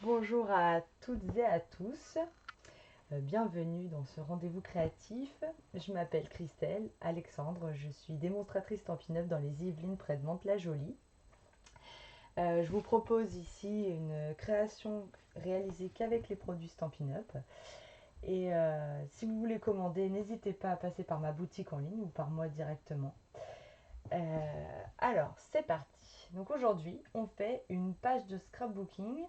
Bonjour à toutes et à tous, bienvenue dans ce rendez-vous créatif. Je m'appelle Christelle Alexandre, je suis démonstratrice Stampin' Up dans les Yvelines près de Mantes-la-Jolie. Je vous propose ici une création réalisée qu'avec les produits Stampin' Up. Et si vous voulez commander, n'hésitez pas à passer par ma boutique en ligne ou par moi directement. Alors, c'est parti. Donc aujourd'hui, on fait une page de scrapbooking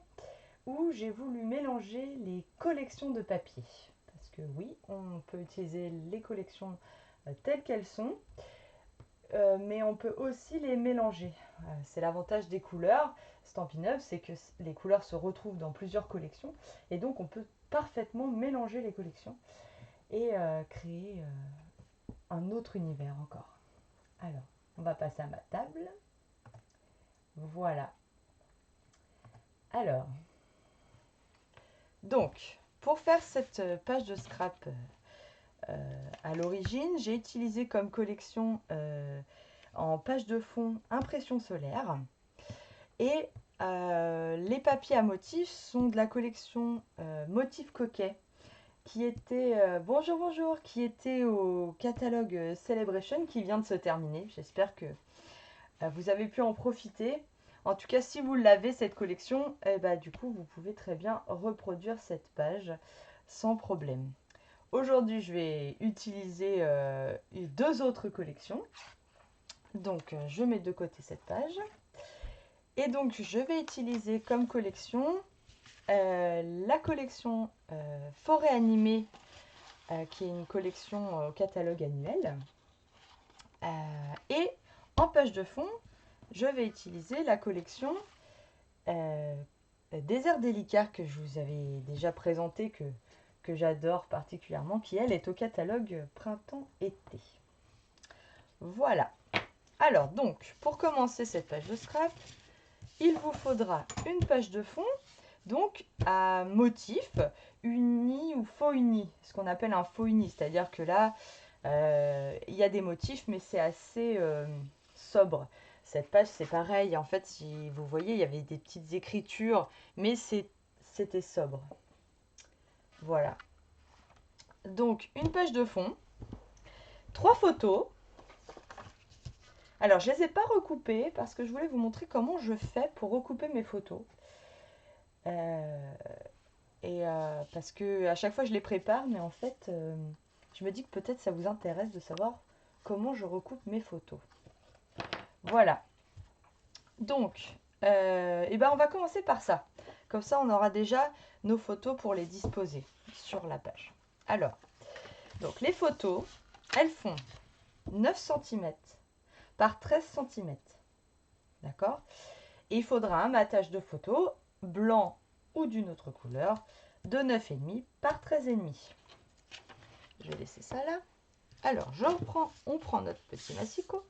où j'ai voulu mélanger les collections de papier. Parce que oui, on peut utiliser les collections telles qu'elles sont, mais on peut aussi les mélanger. C'est l'avantage des couleurs. Stampin' Up, c'est que les couleurs se retrouvent dans plusieurs collections, et donc on peut parfaitement mélanger les collections et créer un autre univers encore. Alors, on va passer à ma table. Voilà. Alors, donc, pour faire cette page de scrap à l'origine, j'ai utilisé comme collection en page de fond impression solaire. Et les papiers à motifs sont de la collection Motifs Coquet, qui était, bonjour, qui était au catalogue Celebration, qui vient de se terminer. J'espère que vous avez pu en profiter. En tout cas, si vous l'avez, cette collection, du coup, vous pouvez très bien reproduire cette page sans problème. Aujourd'hui, je vais utiliser deux autres collections. Donc, je mets de côté cette page. Et donc, je vais utiliser comme collection la collection Forêt animée, qui est une collection au catalogue annuel. Et en page de fond, je vais utiliser la collection Désert délicat que je vous avais déjà présenté, que j'adore particulièrement, qui elle est au catalogue printemps-été. Voilà. Alors donc, pour commencer cette page de scrap, il vous faudra une page de fond, donc à motif uni ou faux uni, ce qu'on appelle un faux uni, c'est-à-dire que là, il y a des motifs, mais c'est assez sobre. Cette page, c'est pareil, en fait, si vous voyez, il y avait des petites écritures, mais c'était sobre. Voilà. Donc, une page de fond, 3 photos. Alors, je ne les ai pas recoupées parce que je voulais vous montrer comment je fais pour recouper mes photos. Parce que à chaque fois, je les prépare, mais en fait, je me dis que peut-être ça vous intéresse de savoir comment je recoupe mes photos. Voilà. Donc, on va commencer par ça. Comme ça, on aura déjà nos photos pour les disposer sur la page. Alors, donc les photos, elles font 9 cm par 13 cm. D'accord? Et il faudra un matage de photos, blanc ou d'une autre couleur, de 9,5 par 13,5. Je vais laisser ça là. Alors, on prend notre petit massicot.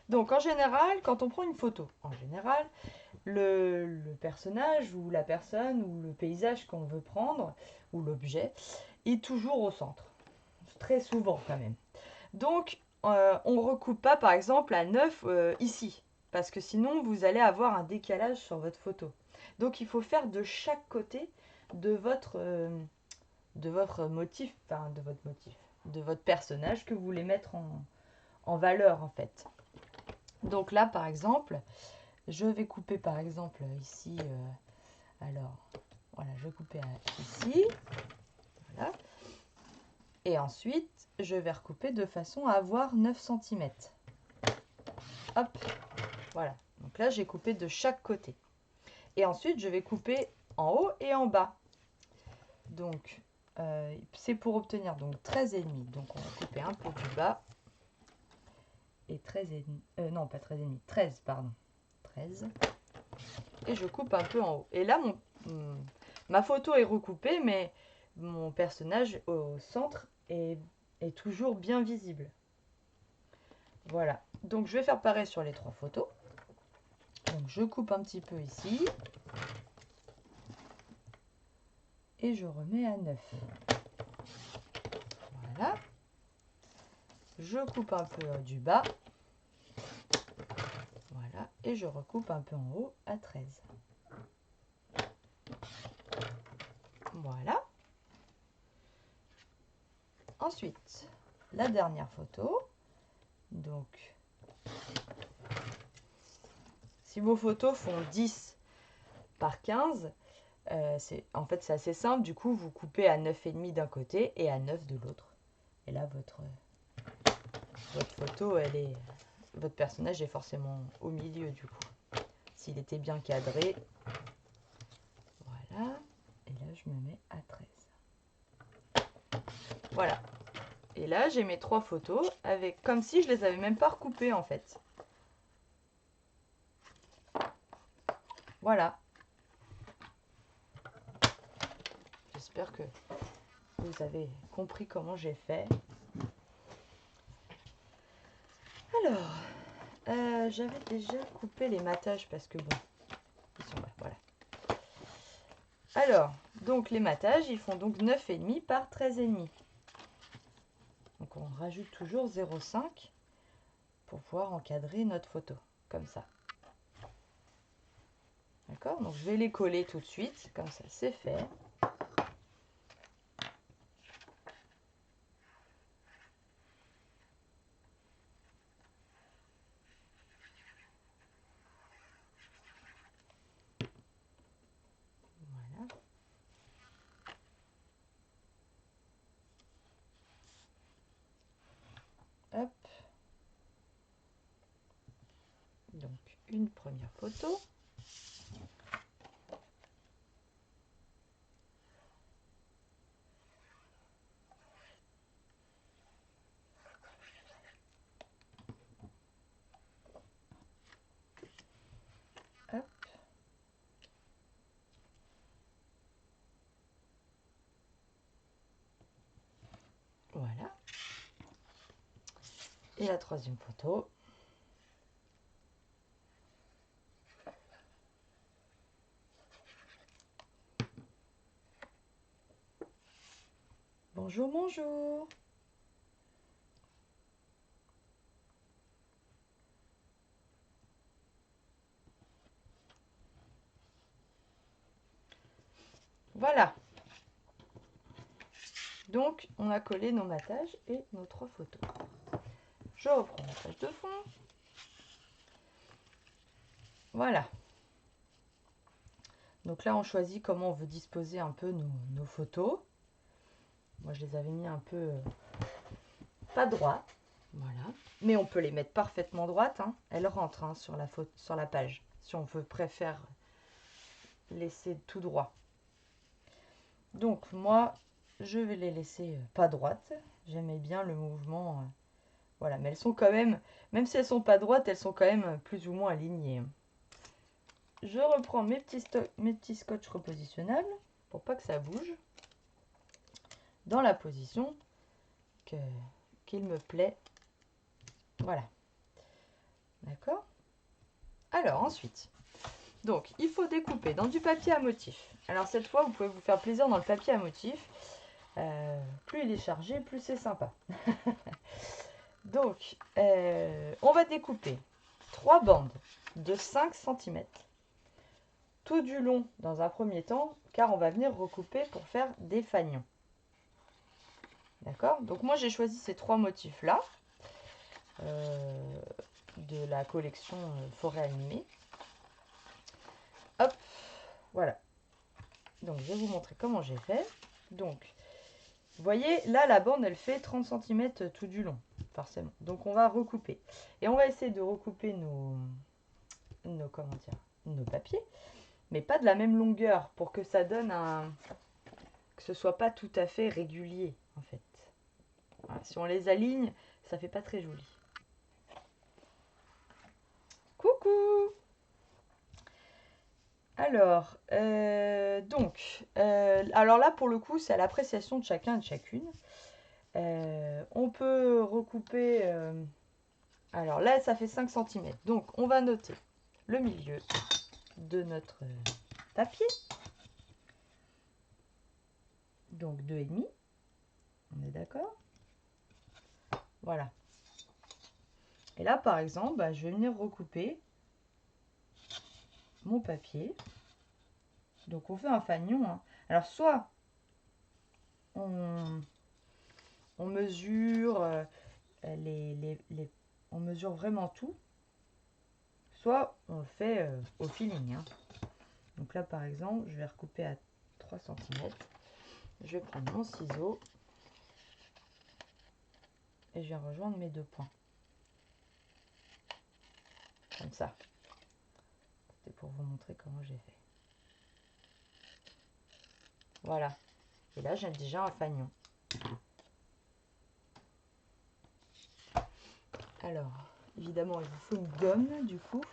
Donc, en général, quand on prend une photo, en général, le personnage ou la personne ou le paysage qu'on veut prendre, ou l'objet, est toujours au centre. Très souvent quand même. Donc, on ne recoupe pas par exemple à 9 ici, parce que sinon vous allez avoir un décalage sur votre photo. Donc, il faut faire de chaque côté de votre motif, enfin de votre personnage que vous voulez mettre en valeur en fait. Donc là, par exemple, je vais couper par exemple ici, alors voilà, je vais couper ici, voilà. Et ensuite, je vais recouper de façon à avoir 9 cm. Hop, voilà. Donc là, j'ai coupé de chaque côté. Et ensuite, je vais couper en haut et en bas. Donc, c'est pour obtenir donc 13,5. Donc, on va couper un peu du bas. Et 13,5. Non, pas 13,5. 13, pardon. 13. Et je coupe un peu en haut. Et là, ma photo est recoupée, mais mon personnage au centre est toujours bien visible. Voilà. Donc, je vais faire pareil sur les 3 photos. Donc, je coupe un petit peu ici. Et je remets à 9. Voilà. Je coupe un peu du bas. Voilà. Et je recoupe un peu en haut à 13. Voilà. Ensuite, la dernière photo. Donc, si vos photos font 10 par 15, en fait c'est assez simple. Du coup, vous coupez à 9,5 d'un côté et à 9 de l'autre. Et là, votre photo, votre personnage est forcément au milieu du coup. S'il était bien cadré. Voilà. Et là, je me mets à 13. Voilà. Et là, j'ai mes 3 photos avec comme si je les avais même pas recoupées en fait. Voilà. J'espère que vous avez compris comment j'ai fait. Alors, j'avais déjà coupé les mattages parce que bon, ils sont là, voilà. Alors, donc les mattages, ils font donc 9,5 par 13,5. Donc on rajoute toujours 0,5 pour pouvoir encadrer notre photo, comme ça. D'accord? Donc je vais les coller tout de suite, comme ça c'est fait. Voilà. Hop. Donc une première photo. Hop. Voilà. Et la troisième photo. Bonjour, bonjour. Voilà. Donc, on a collé nos mattages et nos 3 photos. Je reprends ma page de fond. Voilà. Donc là, on choisit comment on veut disposer un peu nos photos. Moi, je les avais mis un peu pas droites. Voilà. Mais on peut les mettre parfaitement droites. Hein. Elles rentrent hein, sur la page. Si on préfère laisser tout droit. Donc, moi, je vais les laisser pas droites. J'aimais bien le mouvement. Voilà. Mais elles sont quand même si elles sont pas droites, elles sont quand même plus ou moins alignées. Je reprends mes petits scotch repositionnables pour pas que ça bouge. Dans la position qu'il me plaît. Voilà. D'accord? Alors, ensuite, donc, il faut découper dans du papier à motif. Alors, cette fois, vous pouvez vous faire plaisir dans le papier à motif. Plus il est chargé, plus c'est sympa. Donc, on va découper 3 bandes de 5 cm. Tout du long dans un premier temps, car on va venir recouper pour faire des fanions. D'accord? Donc, moi, j'ai choisi ces 3 motifs-là. De la collection Forêt animée. Hop, voilà. Donc, je vais vous montrer comment j'ai fait. Donc, vous voyez, là, la bande, elle fait 30 cm tout du long, forcément. Donc, on va recouper. Et on va essayer de recouper nos papiers, mais pas de la même longueur, pour que ça donne que ce soit pas tout à fait régulier, en fait. Voilà, si on les aligne, ça fait pas très joli. Coucou! Alors, alors là, pour le coup, c'est à l'appréciation de chacun et de chacune. On peut recouper... alors là, ça fait 5 cm. Donc, on va noter le milieu de notre papier. Donc, 2,5. On est d'accord? Voilà. Et là, par exemple, je vais venir recouper mon papier. Donc, on fait un fanion. Hein. Alors, soit on mesure on mesure vraiment tout, soit on le fait au feeling, hein. Donc là par exemple, je vais recouper à 3 cm. Je vais prendre mon ciseau et je vais rejoindre mes 2 points. Comme ça. C'est pour vous montrer comment j'ai fait. Voilà. Et là, j'ai déjà un fanion. Alors, évidemment, il vous faut une gomme, du coup.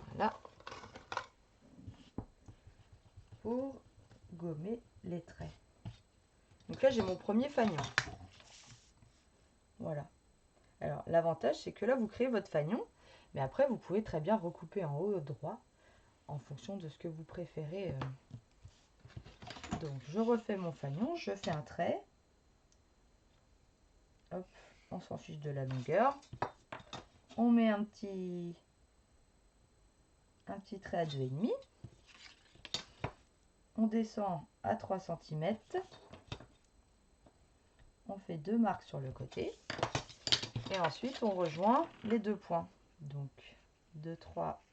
Voilà. Pour gommer les traits. Donc là, j'ai mon premier fanion. Voilà. Alors, l'avantage, c'est que là, vous créez votre fanion. Mais après, vous pouvez très bien recouper en haut droit en fonction de ce que vous préférez. Donc, je refais mon fanion, je fais un trait. Hop, on s'en fiche de la longueur. On met un petit trait à 2,5. On descend à 3 cm. On fait 2 marques sur le côté. Et ensuite, on rejoint les 2 points. Donc, 2, 3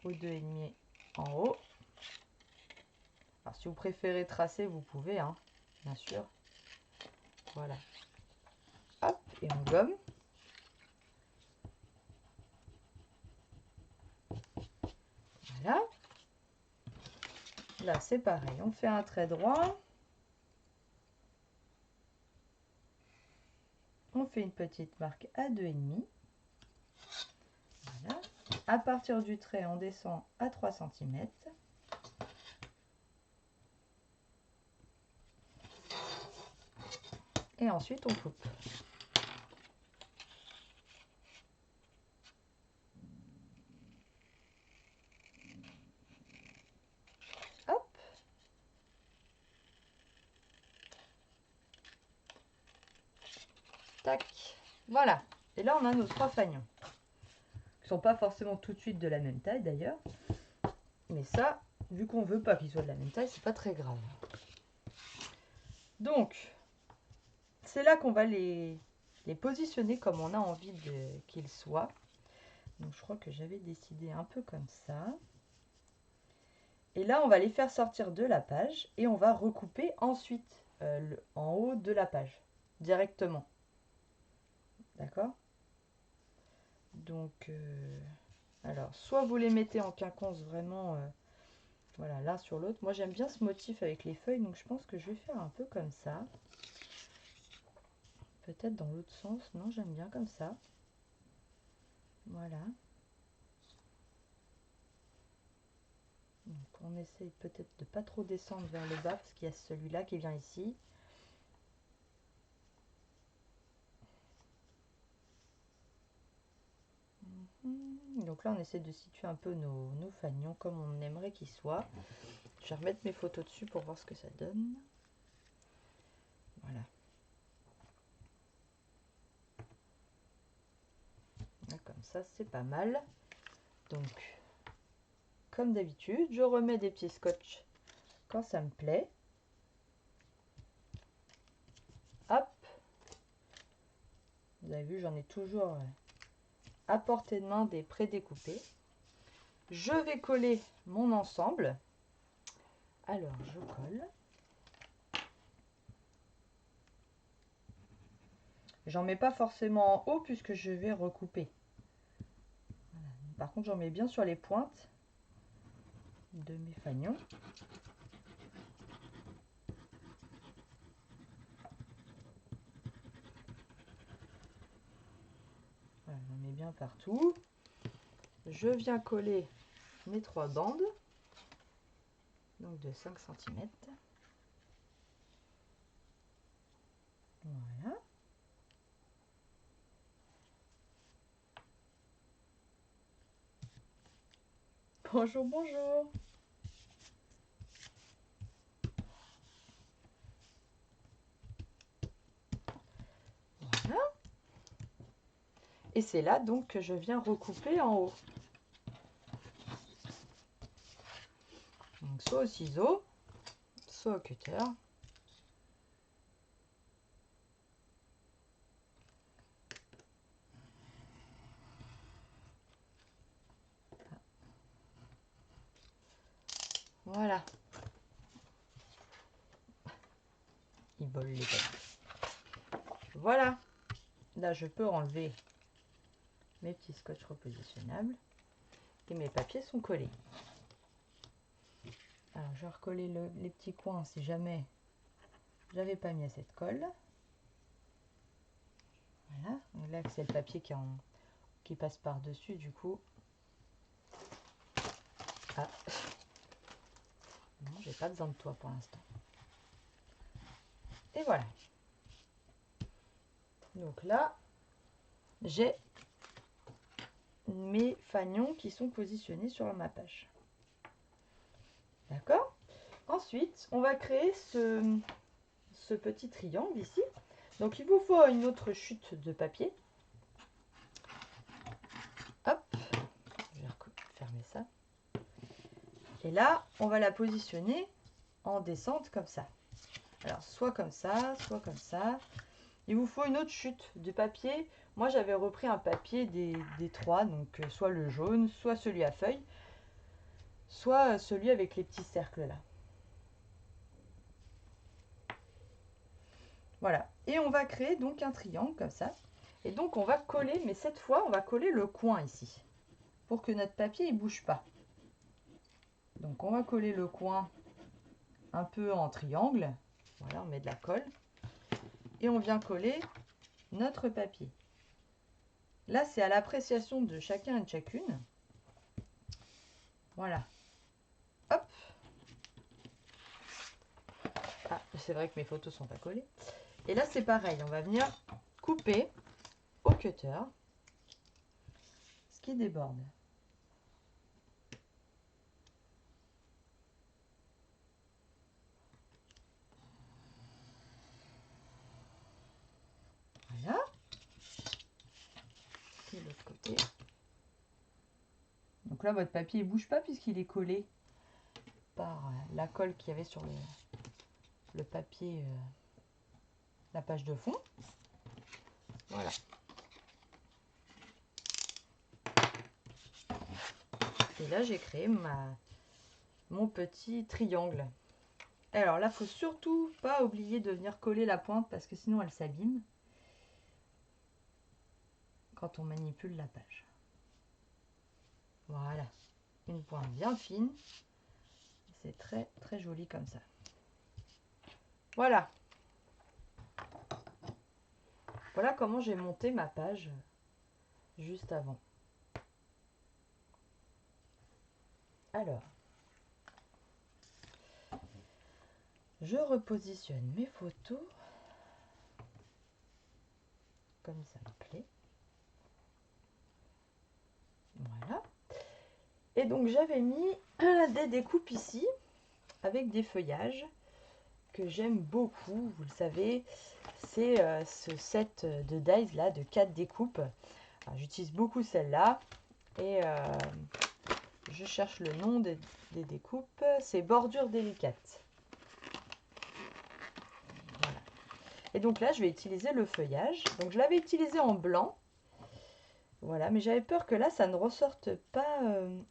au 2,5 en haut. Alors, si vous préférez tracer, vous pouvez, hein, bien sûr. Voilà. Hop, et on gomme. Voilà. Là, c'est pareil. On fait un trait droit. On fait une petite marque à 2,5. Voilà. À partir du trait, on descend à 3 cm. Et ensuite, on coupe. Hop. Tac. Voilà. Et là, on a nos 3 fanions. Qui ne sont pas forcément tout de suite de la même taille, d'ailleurs. Mais ça, vu qu'on veut pas qu'ils soient de la même taille, c'est pas très grave. Donc, c'est là qu'on va les positionner comme on a envie qu'ils soient. Donc, je crois que j'avais décidé un peu comme ça. Et là, on va les faire sortir de la page et on va recouper ensuite en haut de la page, directement. D'accord? Donc, alors, soit vous les mettez en quinconce vraiment, voilà, l'un sur l'autre. Moi, j'aime bien ce motif avec les feuilles, donc je pense que je vais faire un peu comme ça. Peut-être dans l'autre sens. Non, j'aime bien comme ça. Voilà. Donc, on essaye peut-être de pas trop descendre vers le bas, parce qu'il y a celui-là qui vient ici. Donc là, on essaie de situer un peu nos fanions comme on aimerait qu'ils soient. Je vais remettre mes photos dessus pour voir ce que ça donne. Voilà. Là, comme ça, c'est pas mal. Donc, comme d'habitude, je remets des petits scotch quand ça me plaît. Hop. Vous avez vu, j'en ai toujours à portée de main des prédécoupés. Je vais coller mon ensemble. Alors, je colle. J'en mets pas forcément en haut puisque je vais recouper. Voilà. Par contre, j'en mets bien sur les pointes de mes fanions. Voilà, j'en mets bien partout. Je viens coller mes 3 bandes, donc de 5 cm. Voilà. Bonjour, bonjour. Voilà. Et c'est là donc que je viens recouper en haut. Donc soit au ciseau, soit au cutter. Voilà. Il vole les papiers. Voilà. Là, je peux enlever mes petits scotch repositionnables. Et mes papiers sont collés. Alors, je vais recoller les petits coins si jamais j'avais pas mis assez de colle. Voilà. Donc là, c'est le papier qui passe par-dessus, du coup. Ah. Non, j'ai pas besoin de toi pour l'instant. Et voilà. Donc là, j'ai mes fanions qui sont positionnés sur ma page. D'accord? Ensuite, on va créer ce petit triangle ici. Donc, il vous faut une autre chute de papier. Hop, je vais fermer ça. Et là, on va la positionner en descente comme ça. Alors, soit comme ça, soit comme ça. Il vous faut une autre chute de papier. Moi, j'avais repris un papier des trois, donc soit le jaune, soit celui à feuilles, soit celui avec les petits cercles là. Voilà. Et on va créer donc un triangle comme ça. Et donc, on va coller, mais cette fois, on va coller le coin ici, pour que notre papier ne bouge pas. Donc, on va coller le coin un peu en triangle. Voilà, on met de la colle. Et on vient coller notre papier. Là, c'est à l'appréciation de chacun et de chacune. Voilà. Hop. Ah, c'est vrai que mes photos sont pas collées. Et là, c'est pareil. On va venir couper au cutter ce qui déborde. Voilà. Et l'autre côté. Donc là, votre papier ne bouge pas puisqu'il est collé par la colle qu'il y avait sur le papier, la page de fond. Voilà. Et là, j'ai créé mon petit triangle. Alors là, il ne faut surtout pas oublier de venir coller la pointe parce que sinon elle s'abîme quand on manipule la page. Voilà, une pointe bien fine. C'est très très joli comme ça. Voilà. Voilà comment j'ai monté ma page juste avant. Alors, je repositionne mes photos comme ça me plaît. Voilà. Et donc j'avais mis des découpes ici avec des feuillages que j'aime beaucoup. Vous le savez, c'est ce set de dies là de 4 découpes. J'utilise beaucoup celle-là et je cherche le nom des découpes. C'est bordure délicate. Voilà. Et donc là, je vais utiliser le feuillage. Donc je l'avais utilisé en blanc. Voilà, mais j'avais peur que là, ça ne ressorte pas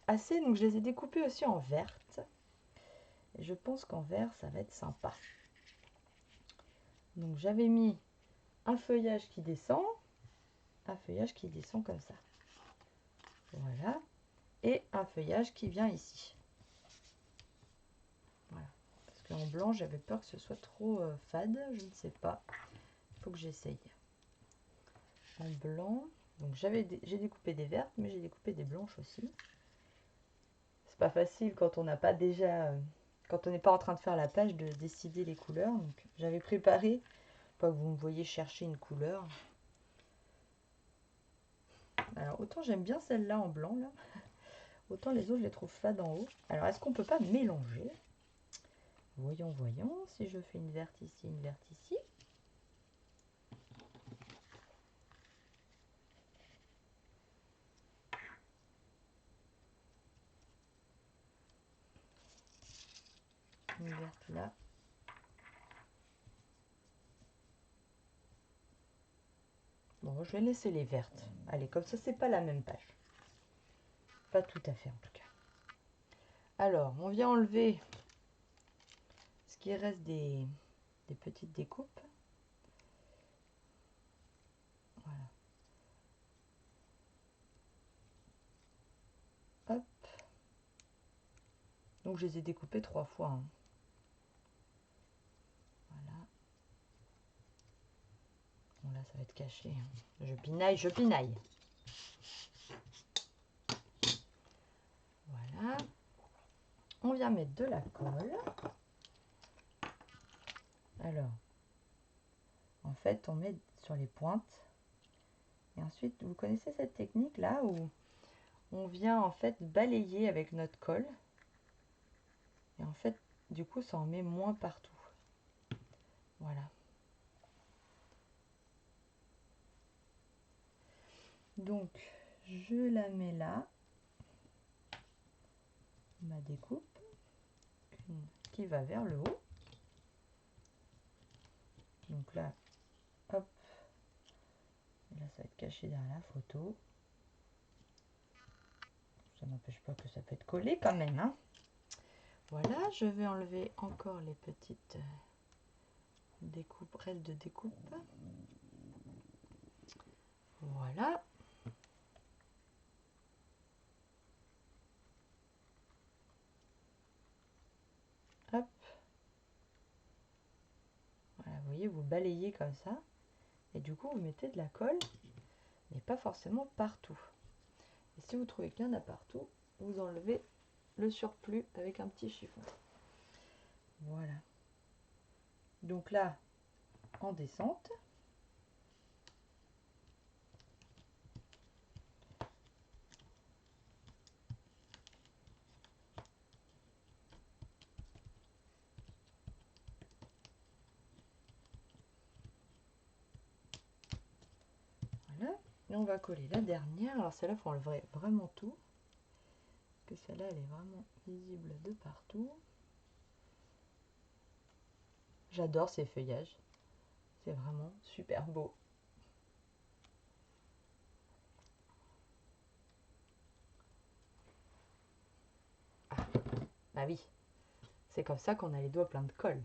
assez. Donc je les ai découpés aussi en verte. Et je pense qu'en vert, ça va être sympa. Donc j'avais mis un feuillage qui descend. Un feuillage qui descend comme ça. Voilà. Et un feuillage qui vient ici. Voilà. Parce qu'en blanc, j'avais peur que ce soit trop fade. Je ne sais pas. Il faut que j'essaye. En blanc. Donc j'ai découpé des vertes, mais j'ai découpé des blanches aussi. C'est pas facile quand on n'a pas déjà... quand on n'est pas en train de faire la page de décider les couleurs. Donc j'avais préparé, pas que vous me voyez chercher une couleur. Alors autant j'aime bien celle-là en blanc là. Autant les autres je les trouve fades en haut. Alors est-ce qu'on peut pas mélanger? Voyons, voyons. Si je fais une verte ici, une verte ici. Une verte là Bon, je vais laisser les vertes. Allez, comme ça, c'est pas la même page. Pas tout à fait, en tout cas. Alors, on vient enlever ce qui reste des petites découpes. Voilà. Hop. Donc, je les ai découpées 3 fois. Hein. Voilà. Bon, là, ça va être caché. Hein. Je pinaille, je pinaille. Voilà. On vient mettre de la colle. Alors, en fait, on met sur les pointes. Et ensuite, vous connaissez cette technique là où on vient en fait balayer avec notre colle. Et en fait, du coup, ça en met moins partout. Voilà. Donc, je la mets là. Ma découpe qui va vers le haut. Donc là, hop. Et là, ça va être caché derrière la photo. Ça n'empêche pas que ça peut être collé quand même. Hein. Voilà, je vais enlever encore les petites découpes, restes de découpe. Voilà. Hop. Voilà, vous voyez, vous balayez comme ça. Et du coup, vous mettez de la colle, mais pas forcément partout. Et si vous trouvez qu'il y en a partout, vous enlevez le surplus avec un petit chiffon. Voilà. Donc là, en descente. Voilà. Et on va coller la dernière. Alors celle-là, il faut enlever vraiment tout. Parce que celle-là, elle est vraiment visible de partout. J'adore ces feuillages. C'est vraiment super beau. Ah, bah oui. C'est comme ça qu'on a les doigts pleins de colle.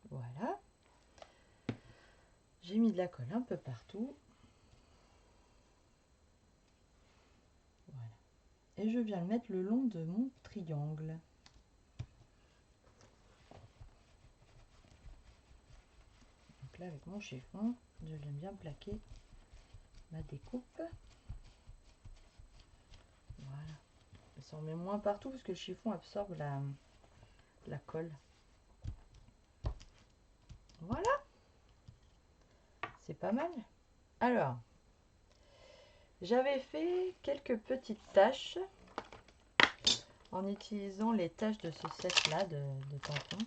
Voilà. J'ai mis de la colle un peu partout. Voilà. Et je viens le mettre le long de mon triangle. Donc là, avec mon chiffon, je viens bien plaquer ma découpe. Voilà. Ça en met moins partout parce que le chiffon absorbe la colle. Voilà. C'est pas mal. Alors, j'avais fait quelques petites taches en utilisant les taches de ce set là de tampons.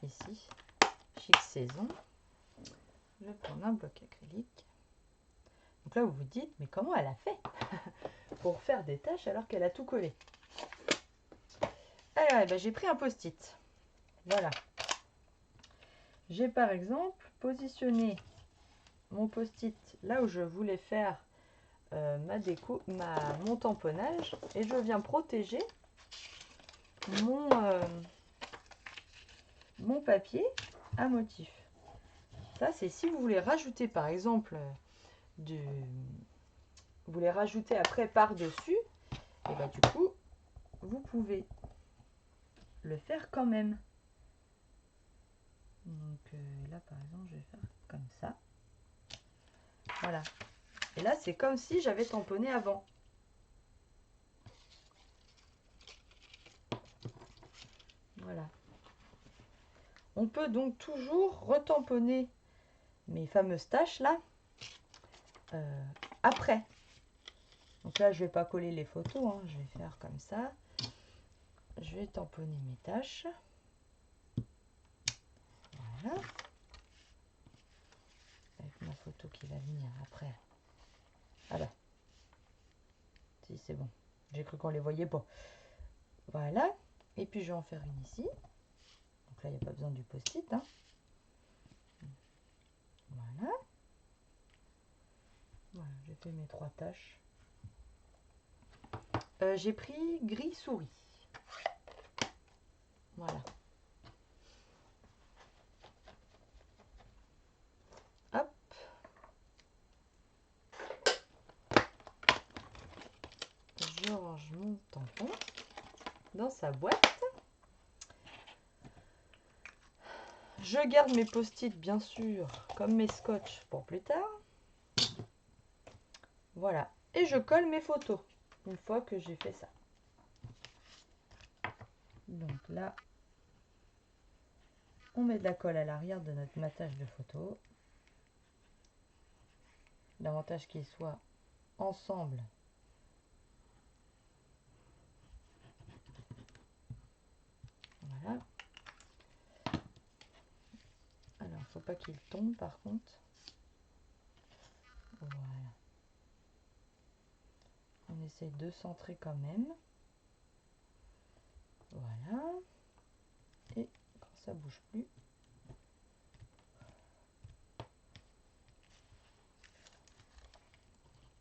Ici, Chic Saison. Je vais prendre un bloc acrylique. Donc là, vous vous dites, mais comment elle a fait pour faire des taches alors qu'elle a tout collé? Alors, eh ben, j'ai pris un post-it. Voilà. J'ai par exemple positionné mon post-it là où je voulais faire mon tamponnage et je viens protéger mon papier à motif. Ça, c'est si vous voulez rajouter par exemple vous voulez rajouter après par-dessus, et bah du coup, vous pouvez le faire quand même. Donc là, par exemple, je vais faire comme ça. Voilà. Et là, c'est comme si j'avais tamponné avant. Voilà. On peut donc toujours retamponner mes fameuses taches là après. Donc là, je vais pas coller les photos, hein, je vais faire comme ça. Je vais tamponner mes taches. Voilà. Avec ma photo qui va venir après. Voilà. Si, c'est bon. J'ai cru qu'on les voyait pas. Voilà. Et puis, je vais en faire une ici. Donc là, il n'y a pas besoin du post-it. Hein. Voilà. Voilà, j'ai fait mes 3 tâches. J'ai pris gris souris. Voilà. Hop. Je range mon tampon dans sa boîte. Je garde mes post-it bien sûr comme mes scotch pour plus tard. Voilà. Et je colle mes photos une fois que j'ai fait ça. Donc là, on met de la colle à l'arrière de notre matage de photos. L'avantage qu'ils soient ensemble. Voilà. Alors, il ne faut pas qu'il tombe par contre. Voilà. On essaye de centrer quand même. Voilà. Et quand ça bouge plus.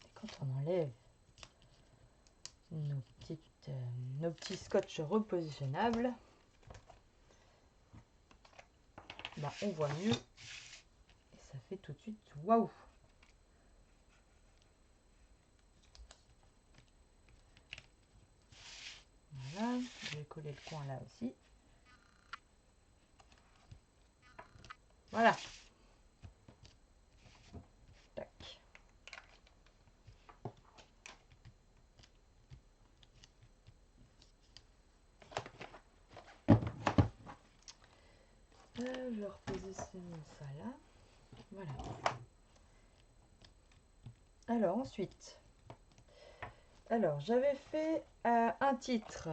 Et quand on enlève nos petits scotch repositionnables, bah, on voit mieux. Et ça fait tout de suite waouh! Voilà, je vais coller le coin là aussi. Voilà. Tac. Je vais repositionner ça là. Voilà. Alors ensuite, j'avais fait un titre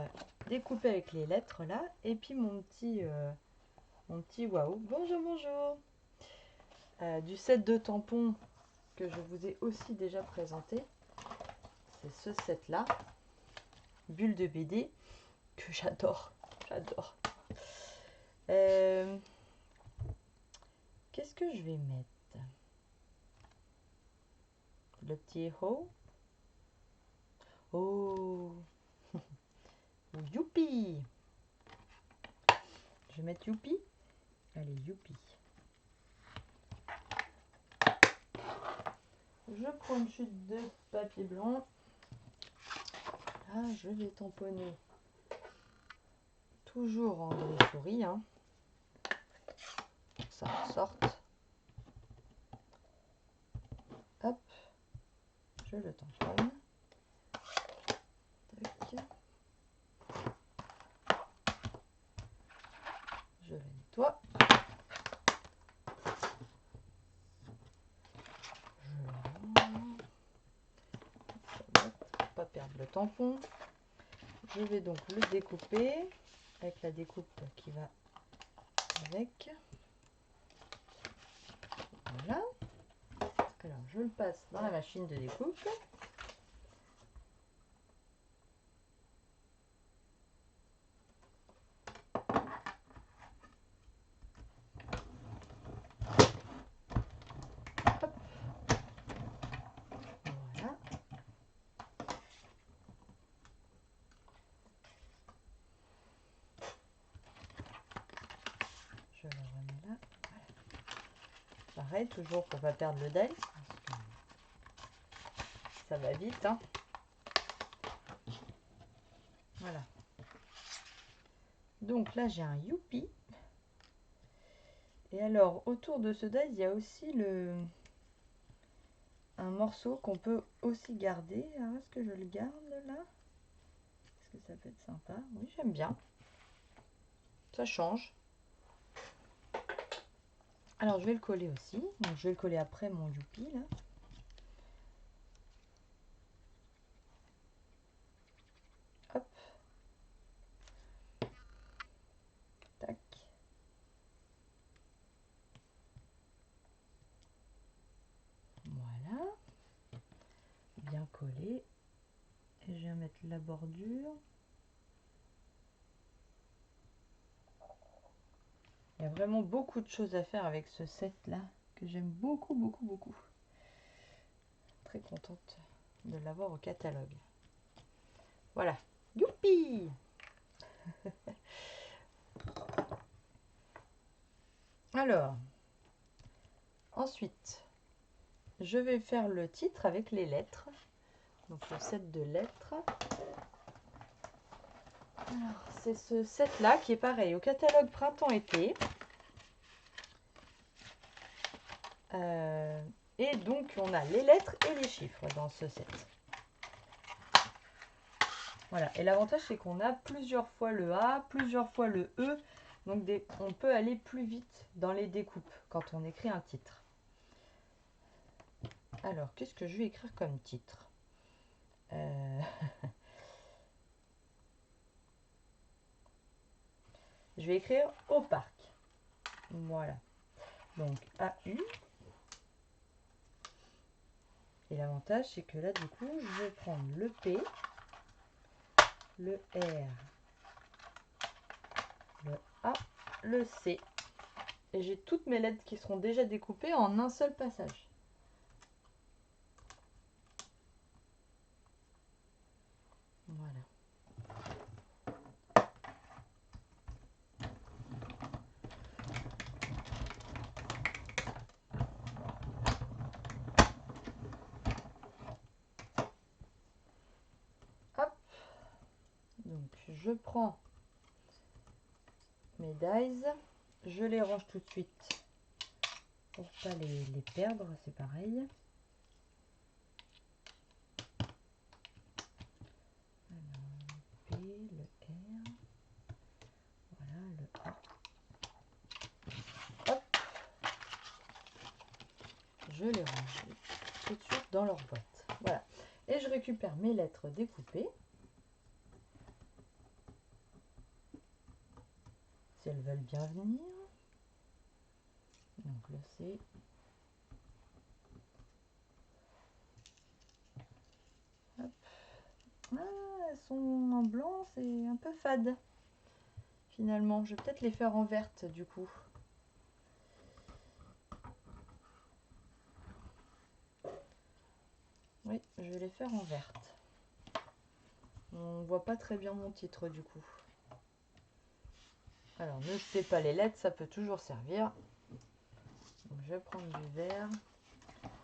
découpé avec les lettres là, et puis mon petit waouh. Bonjour, bonjour. Du set de tampons que je vous ai aussi déjà présenté. C'est ce set là, bulle de BD, que j'adore. J'adore. Qu'est-ce que je vais mettre? Le petit héros. Oh, youpi! Je vais mettre youpi. Allez, youpi. Je prends une chute de papier blanc. Là, je vais tamponner. Toujours en gris souris. Hein. Ça en sorte. Hop. Je le tamponne. Tac. Je le nettoie. Pour pas perdre le tampon. Je vais donc le découper avec la découpe qui va avec. Voilà. Alors je le passe dans la machine de découpe. Hop. Voilà. Je le remets là. Voilà. Pareil, toujours pour pas perdre le die. Ça va vite. Hein. Voilà. Donc là, j'ai un youpi. Et alors, autour de ce die, il y a aussi un morceau qu'on peut aussi garder. Alors, est-ce que je le garde là? Est-ce que ça peut être sympa? Oui, j'aime bien. Ça change. Alors, je vais le coller aussi. Donc, je vais le coller après mon youpi là. Hop. Tac. coller. Et je viens mettre la bordure. Il y a vraiment beaucoup de choses à faire avec ce set là que j'aime beaucoup, beaucoup, beaucoup. Très contente de l'avoir au catalogue. Voilà. Youpi! Alors, ensuite, je vais faire le titre avec les lettres. Donc le set de lettres. Alors, c'est ce set là qui est pareil au catalogue printemps-été. Et donc on a les lettres et les chiffres dans ce set. Voilà, et l'avantage c'est qu'on a plusieurs fois le A, plusieurs fois le E. Donc on peut aller plus vite dans les découpes quand on écrit un titre. Alors, qu'est-ce que je vais écrire comme titre? Je vais écrire au parc. Voilà. Donc AU. Et l'avantage, c'est que là, du coup, je vais prendre le P, le R, le A, le C. Et j'ai toutes mes lettres qui seront déjà découpées en un seul passage. Voilà. Hop. Donc, je prends mes dies. Je les range tout de suite pour pas les perdre, c'est pareil. Alors, le P, le R, voilà, le A. Hop. Je les range tout de suite dans leur boîte. Voilà. Et je récupère mes lettres découpées. Si elles veulent bien venir. Donc le C. Hop. Ah, elles sont en blanc, c'est un peu fade. Finalement, je vais peut-être les faire en verte du coup. Oui, je vais les faire en verte. On voit pas très bien mon titre du coup. Alors, ne jetez pas les lettres, ça peut toujours servir. Donc, je vais prendre du vert.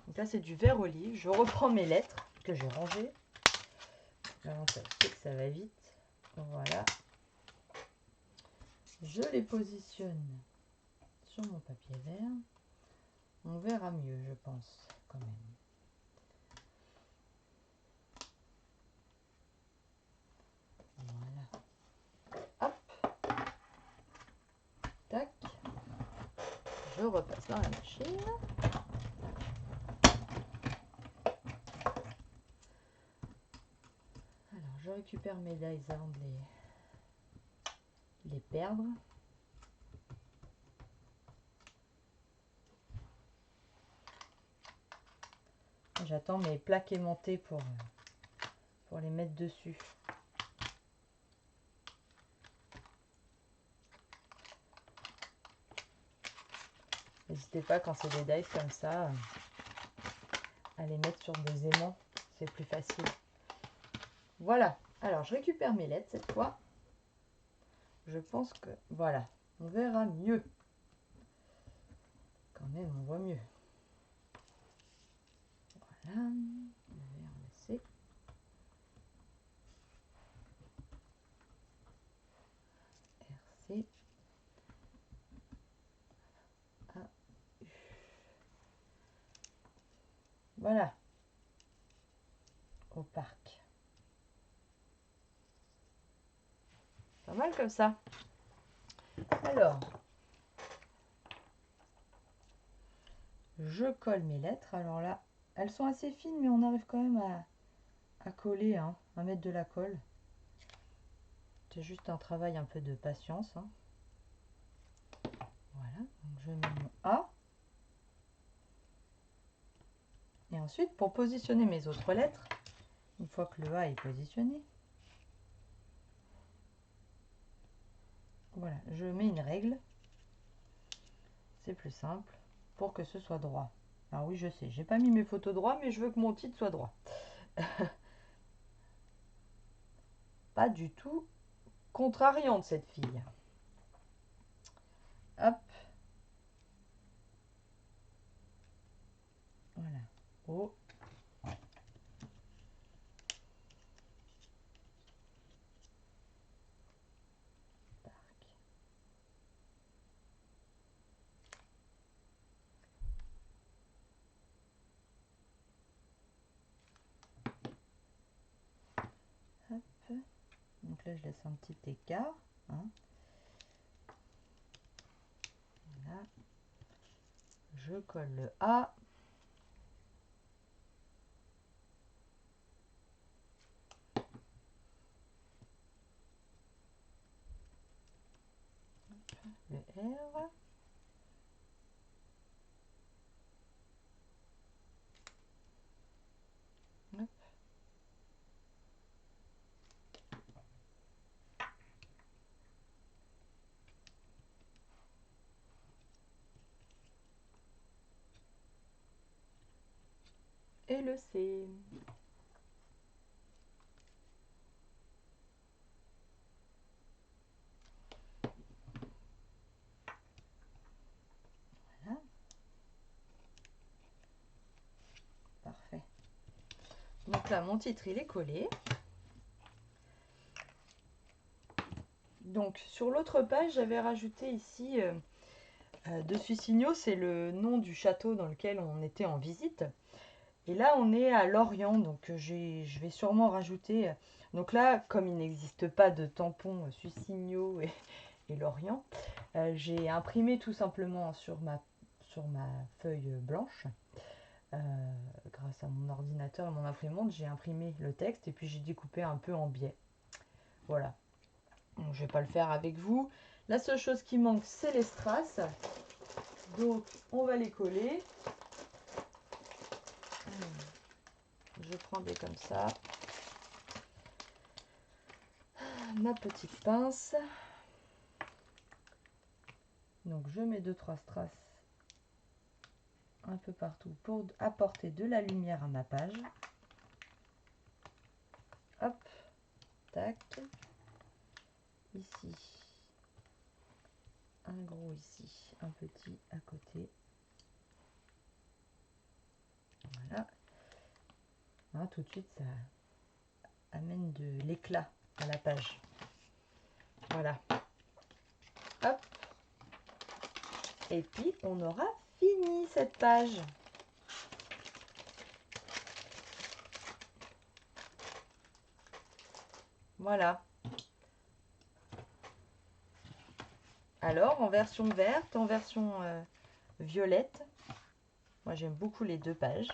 Donc là, c'est du vert olive. Je reprends mes lettres que j'ai rangées. L'avantage, c'est que ça va vite. Voilà. Je les positionne sur mon papier vert. On verra mieux, je pense, quand même. Voilà. Hop. Tac. Je repasse dans la machine. Alors, je récupère mes dies avant de les perdre. J'attends mes plaques aimantées pour les mettre dessus. N'hésitez pas quand c'est des dies comme ça à les mettre sur des aimants, c'est plus facile. Voilà, alors je récupère mes lettres cette fois. Je pense que voilà, on verra mieux. Quand même, on voit mieux. Voilà, le vert, le C. RC. A, U. Voilà. Au parc. Pas mal comme ça. Alors, je colle mes lettres. Alors là, elles sont assez fines, mais on arrive quand même à coller, hein, à mettre de la colle. C'est juste un travail un peu de patience. Hein. Voilà, donc je mets mon A. Et ensuite, pour positionner mes autres lettres, Une fois que le A est positionné, voilà, je mets une règle. C'est plus simple pour que ce soit droit. Alors oui, je sais, j'ai pas mis mes photos droits, mais je veux que mon titre soit droit. Pas du tout contrariante cette fille. Hop. Voilà. Oh. Hop. Donc là, je laisse un petit écart. Hein. Voilà. Je colle le A. Le R. Hop. Et le C. Voilà. Parfait. Donc là, mon titre, il est collé. Donc, sur l'autre page, j'avais rajouté ici de Sucigno, c'est le nom du château dans lequel on était en visite. Et là, on est à Lorient, donc je vais sûrement rajouter... Donc là, comme il n'existe pas de tampon Sucigno et Lorient, j'ai imprimé tout simplement sur ma feuille blanche. Grâce à mon ordinateur et mon imprimante, j'ai imprimé le texte et puis j'ai découpé un peu en biais. Voilà. Donc, je ne vais pas le faire avec vous. La seule chose qui manque, c'est les strass. Donc, on va les coller. Je prends des comme ça. Ma petite pince. Donc, je mets 2-3 strass un peu partout pour apporter de la lumière à ma page. Hop, tac. Ici, un gros ici, un petit à côté. Voilà. Hein, tout de suite, ça amène de l'éclat à la page. Voilà. Hop. Et puis, on aura fini cette page. Voilà. Alors, en version verte, en version violette. Moi, j'aime beaucoup les deux pages.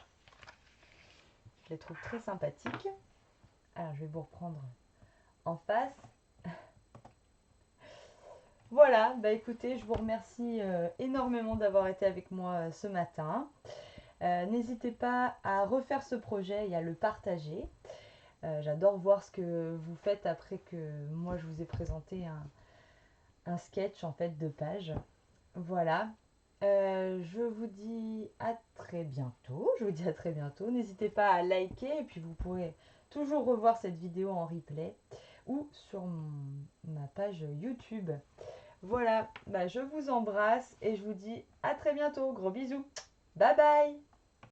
Je les trouve très sympathiques. Alors, je vais vous reprendre en face. Voilà, bah écoutez, je vous remercie énormément d'avoir été avec moi ce matin. N'hésitez pas à refaire ce projet et à le partager. J'adore voir ce que vous faites après que moi je vous ai présenté un sketch en fait de page. Voilà. Je vous dis à très bientôt. N'hésitez pas à liker et puis vous pourrez toujours revoir cette vidéo en replay ou sur ma page YouTube. Voilà, bah, je vous embrasse et je vous dis à très bientôt. Gros bisous. Bye bye.